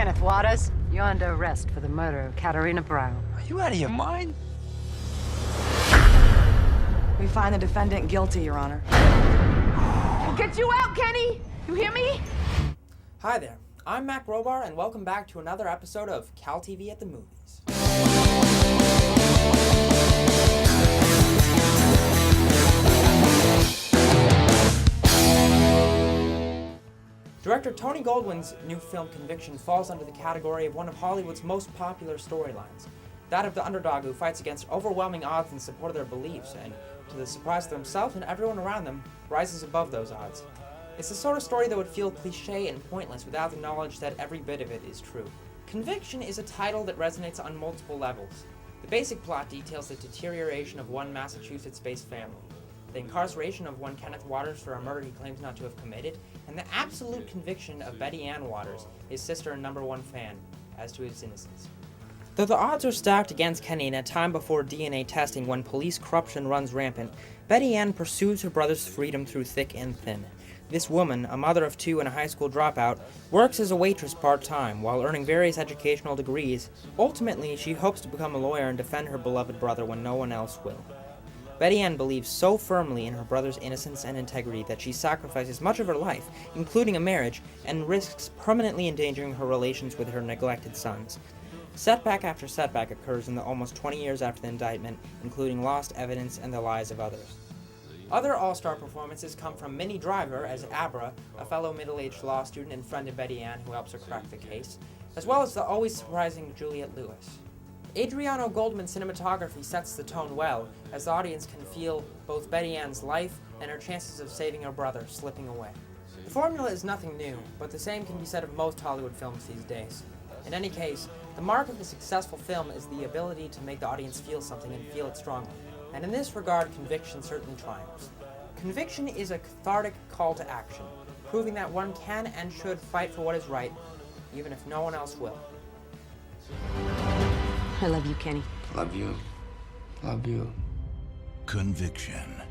Kenneth Waters, you're under arrest for the murder of Katarina Brown. Are you out of your mind? We find the defendant guilty, Your Honor. We'll get you out, Kenny! You hear me? Hi there, I'm Matt Grobar, and welcome back to another episode of CalTV at the Movies. Director Tony Goldwyn's new film Conviction falls under the category of one of Hollywood's most popular storylines, that of the underdog who fights against overwhelming odds in support of their beliefs and, to the surprise of themselves and everyone around them, rises above those odds. It's the sort of story that would feel cliché and pointless without the knowledge that every bit of it is true. Conviction is a title that resonates on multiple levels. The basic plot details the deterioration of one Massachusetts-based family, the incarceration of one Kenneth Waters for a murder he claims not to have committed, and the absolute conviction of Betty Ann Waters, his sister and #1 fan, as to his innocence. Though the odds are stacked against Kenny in a time before DNA testing when police corruption runs rampant, Betty Ann pursues her brother's freedom through thick and thin. This woman, a mother of 2 and a high school dropout, works as a waitress part-time while earning various educational degrees. Ultimately, she hopes to become a lawyer and defend her beloved brother when no one else will. Betty Ann believes so firmly in her brother's innocence and integrity that she sacrifices much of her life, including a marriage, and risks permanently endangering her relations with her neglected sons. Setback after setback occurs in the almost 20 years after the indictment, including lost evidence and the lies of others. Other all-star performances come from Minnie Driver as Abra, a fellow middle-aged law student and friend of Betty Ann who helps her crack the case, as well as the always surprising Juliette Lewis. Adriano Goldman's cinematography sets the tone well, as the audience can feel both Betty Ann's life and her chances of saving her brother slipping away. The formula is nothing new, but the same can be said of most Hollywood films these days. In any case, the mark of a successful film is the ability to make the audience feel something and feel it strongly, and in this regard, Conviction certainly triumphs. Conviction is a cathartic call to action, proving that one can and should fight for what is right, even if no one else will. I love you, Kenny. Love you. Love you. Conviction.